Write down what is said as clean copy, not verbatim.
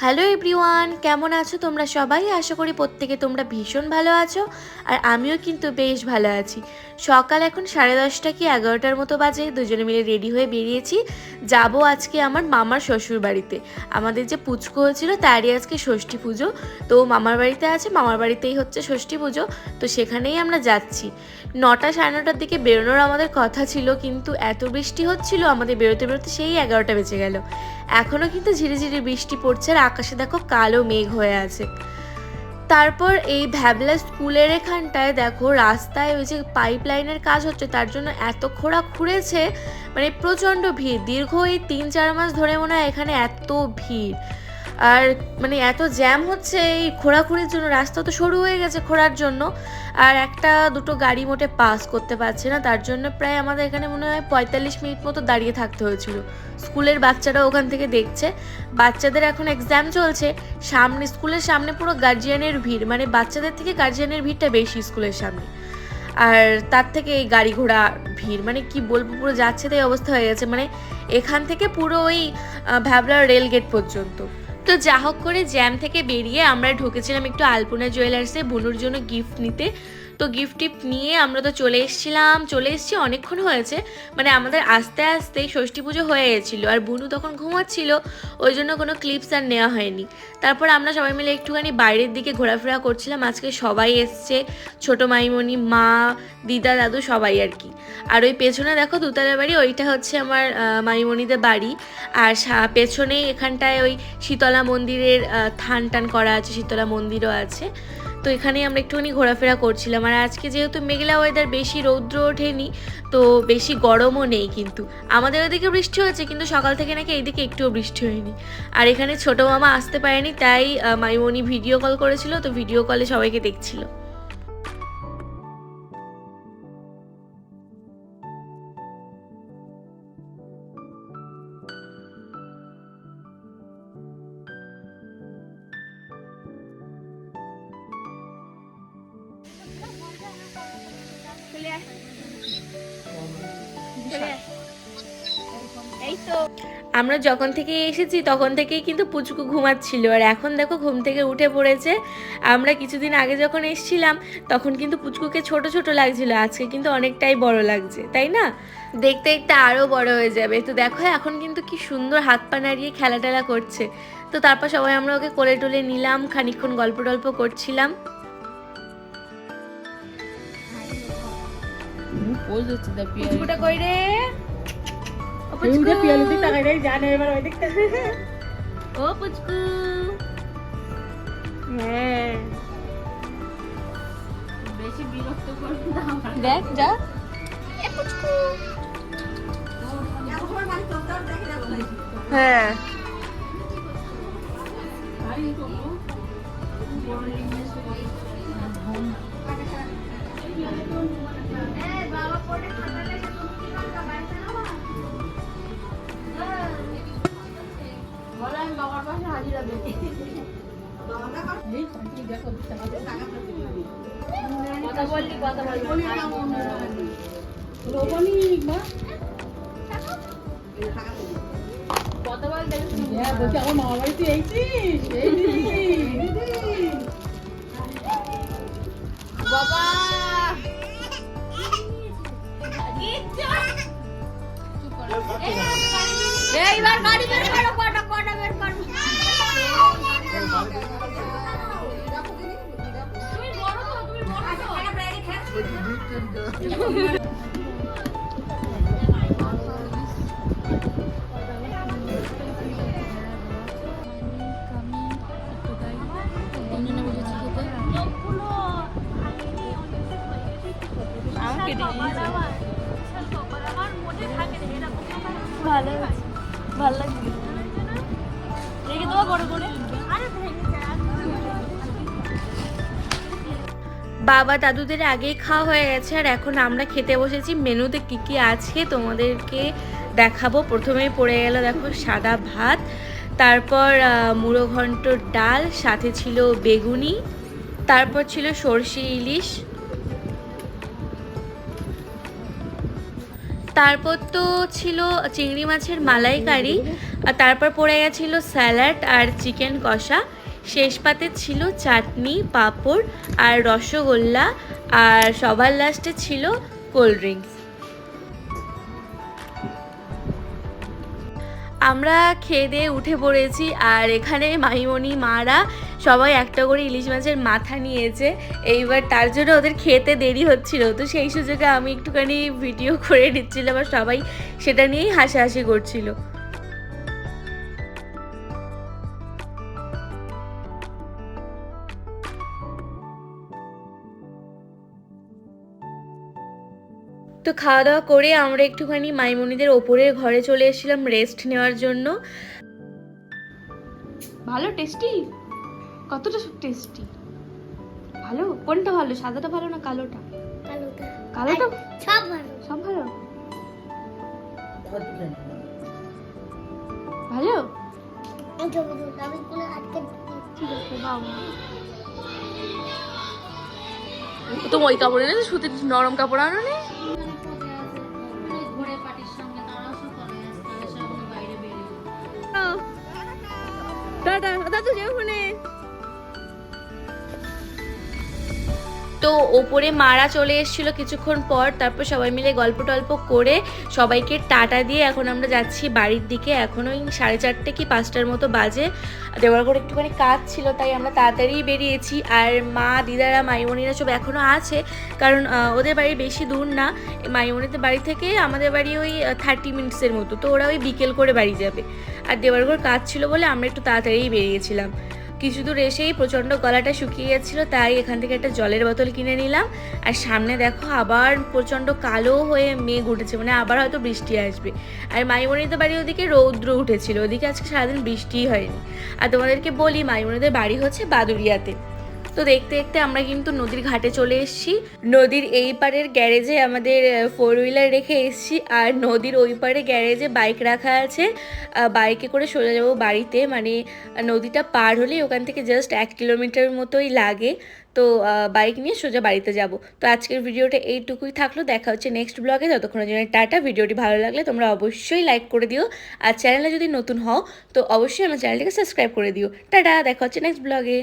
Hello everyone, কেমন আছো তোমরা সবাই? আশা করি প্রত্যেকে তোমরা ভীষণ ভালো আছো। আর আমিও কিন্তু বেশ ভালো আছি। সকাল এখন 10:30 কি 11টার মতো বাজে। দুজনে মিলে রেডি হয়ে বেরিয়েছি, যাব আজকে আমার মামার শ্বশুর বাড়িতে। আমাদের যে পুচকু হয়েছিল তারই আজকে ষষ্ঠী পুজো, তো মামার বাড়িতে আছে, মামার বাড়িতেই হচ্ছে ষষ্ঠী পুজো, তো সেখানেই আমরা যাচ্ছি। 9টা 9:30টার দিকে বেরোনোর আমাদের কথা ছিল, কিন্তু এত বৃষ্টি হচ্ছিল আমাদের বেরোতে বেরোতে সেই 11টা বেজে গেল। এখনও কিন্তু ঝিরিঝিরি বৃষ্টি পড়ছে আর আকাশে দেখো কালো মেঘ হয়ে আছে। তারপর এই ভ্যাবলা স্কুলের এখানটায় দেখো রাস্তায় ওই যে পাইপ লাইনের কাজ হচ্ছে, তার জন্য এত খোঁড়া খুঁড়েছে, মানে প্রচণ্ড ভিড়। দীর্ঘ এই 3-4 মাস ধরে মনে হয় এখানে এত ভিড়, আর মানে এত জ্যাম হচ্ছে এই খোঁড়াখুড়ির জন্য। রাস্তা তো সরু হয়ে গেছে খোঁড়ার জন্য, আর একটা দুটো গাড়ি মোটে পাস করতে পারছে না, তার জন্য প্রায় আমাদের এখানে মনে হয় 45 মিনিট মতো দাঁড়িয়ে থাকতে হয়েছিল। স্কুলের বাচ্চারা ওখান থেকে দেখছে, বাচ্চাদের এখন এক্সাম চলছে, সামনে স্কুলের সামনে পুরো গার্জিয়ানের ভিড়, মানে বাচ্চাদের থেকে গার্জিয়ানের ভিড়টা বেশি স্কুলের সামনে, আর তার থেকে এই গাড়ি ঘোড়া ভিড়, মানে কি বলবো, পুরো যাচ্ছে তাই অবস্থা হয়ে গেছে। মানে এখান থেকে পুরো ওই ভ্যাবলার রেল গেট পর্যন্ত। তো যা হোক করে জ্যাম থেকে বেরিয়ে আমরা ঢুকেছিলাম একটু আলপনা জুয়েলার্সে বুনুর জন্য গিফট নিতে। তো গিফট টিফট নিয়ে আমরা তো চলে এসেছি অনেকক্ষণ হয়েছে, মানে আমাদের আস্তে আস্তেই ষষ্ঠী পুজো হয়ে গেছিলো, আর বুনু তখন ঘুমাচ্ছিল, ওই জন্য কোনো ক্লিপস আর নেওয়া হয়নি। তারপর আমরা সবাই মিলে একটুখানি বাইরের দিকে ঘোরাফেরা করছিলাম। আজকে সবাই এসছে, ছোটো মাইমণি, মা, দিদা, দাদু সবাই আর কি। আর ওই পেছনে দেখো দুতলা বাড়ি, ওইটা হচ্ছে আমার মাইমণিদের বাড়ি। আর পেছনেই এখানটায় ওই শীতলা মন্দিরের থান টান করা আছে, শীতলা মন্দিরও আছে। তো এখানেই আমরা একটুখানি ঘোরাফেরা করছিলাম। আর আজকে যেহেতু মেঘলা ওয়েদার, বেশি রৌদ্র ওঠেনি, তো বেশি গরমও নেই। কিন্তু আমাদের ওদিকে বৃষ্টি হয়েছে, কিন্তু সকাল থেকে নাকি এইদিকে একটুও বৃষ্টি হয়নি। আর এখানে ছোটো মামা আসতে পারেনি, তাই মাইমণি ভিডিও কল করেছিল, তো ভিডিও কলে সবাইকে দেখছিল। আমরা যখন থেকে এসেছি তখন থেকেই কিন্তু পুচকু ঘুমাচ্ছিল, আর এখন দেখো ঘুম থেকে উঠে পড়েছে। আমরা কিছুদিন আগে যখন এসেছিলাম তখন কিন্তু পুচকুকে ছোট ছোট লাগছিল, আজকে কিন্তু অনেকটাই বড় লাগছে, তাই না? দেখতে দেখতে আরও বড় হয়ে যাবে। তো দেখো এখন কিন্তু কি সুন্দর হাত পা নাড়িয়ে খেলা টেলা করছে। তো তারপর সবাই আমরা ওকে কোলে টোলে নিলাম, খানিকক্ষণ গল্প টল্প করছিলাম। পুচকুটা কই রে? ও পুচকু, ও পুচকু, হ্যাঁ বেশি বিরক্ত করবে না, দেখ যা। এ পুচকু, হ্যাঁ আমার মামা বাড়িতে এইছিস, বাবা এইবার গাড়ি বের করো, কটা বের করো। তুমি বড় তো, ভালো ভালো লাগছে, রেখে দেবো বড় করে। বাবা দাদুদের আগেই খাওয়া হয়ে গেছে, আর এখন আমরা খেতে বসেছি। মেনুতে কি কি আছে তোমাদেরকে দেখাবো। প্রথমেই পড়ে গেল দেখো সাদা ভাত, তারপর মুড়ো ঘন্ট ডাল, সাথে ছিল বেগুনি, তারপর ছিল সরষে ইলিশ, তারপর তো ছিল চিংড়ি মাছের মালাইকারি, আর তারপর পড়ে গেছিলো স্যালাড আর চিকেন কষা। শেষ পাতে ছিল চাটনি, পাঁপড় আর রসগোল্লা, আর সবার লাস্টে ছিল কোল্ড ড্রিঙ্কস। আমরা খেয়ে দিয়ে উঠে পড়েছি, আর এখানে মাইমণি মারা সবাই একটা করে ইলিশ মাছের মাথা নিয়েছে। এইবার তার জন্য ওদের খেতে দেরি হচ্ছিল, তো সেই সুযোগে আমি একটুখানি ভিডিও করে নিচ্ছিলাম আর সবাই সেটা নিয়েই হাসাহাসি করছিল। তো খাওয়া দাওয়া করে আমরা একটুখানি মাইমণিদের ওপরের ঘরে চলে এসেছিলাম রেস্ট নেওয়ার জন্য। ভালো টেস্টি, কতটা টেস্টি? ভালো? কোনটা ভালো, সাদাটা ভালো না কালোটা? কালোটা সব ভালো, সব ভালো। ভালো ঠিক আছে বাবা। তো ওই কাপড় এনে সুতির নরম কাপড় আনো নি? দাদু যেও ফোনে। তো ওপরে মারা চলে এসেছিলো কিছুক্ষণ পর, তারপর সবাই মিলে গল্প টল্প করে সবাইকে টাটা দিয়ে এখন আমরা যাচ্ছি বাড়ির দিকে। এখন ওই 4:30 কি 5টার মতো বাজে। দেওয়ার করে একটুখানি কাজ ছিল তাই আমরা তাড়াতাড়ি বেরিয়েছি। আর মা, দিদারা, মাইমণিরা সব এখনও আছে, কারণ ওদের বাড়ি বেশি দূর না। মাইমণিদের বাড়ি থেকে আমাদের বাড়ি ওই 30 মিনিটসের মতো, তো ওরা ওই বিকেল করে বাড়ি যাবে। আর দেওয়ার ঘর কাজ ছিল বলে আমরা একটু তাড়াতাড়ি বেরিয়েছিলাম। কিছু দূর এসেই প্রচণ্ড গলাটা শুকিয়ে যাচ্ছিলো, তাই এখান থেকে একটা জলের বোতল কিনে নিলাম। আর সামনে দেখো আবার প্রচণ্ড কালো হয়ে মেঘ উঠেছে, মানে আবার হয়তো বৃষ্টি আসবে। আর মাইমণিদের বাড়ি ওদিকে রৌদ্র উঠেছিল, ওদিকে আজকে সারাদিন বৃষ্টিই হয়নি। আর তোমাদেরকে বলি মাইমণিদের বাড়ি হচ্ছে বাদুড়িয়াতে। তো দেখতে দেখতে আমরা কিন্তু নদীর ঘাটে চলে এসেছি। নদীর এই পারের গ্যারেজে আমাদের 4 হুইলার রেখে এসেছি, আর নদীর ওই পারে গ্যারেজে বাইক রাখা আছে। বাইকে করে সোজা যাবো বাড়িতে, মানে নদীটা পার হলেই ওখান থেকে জাস্ট 1 কিলোমিটার মতোই লাগে। তো বাইক নিয়ে সোজা বাড়িতে যাব। তো আজকের ভিডিওটা এইটুকুই থাকলো, দেখা হচ্ছে নেক্সট ব্লগে। ততক্ষণের জন্য টাটা। ভিডিওটি ভালো লাগলে তোমরা অবশ্যই লাইক করে দিও, আর চ্যানেলে যদি নতুন হও তো অবশ্যই আমার চ্যানেলটিকে সাবস্ক্রাইব করে দিও। টাটা, দেখা হচ্ছে নেক্সট ব্লগে।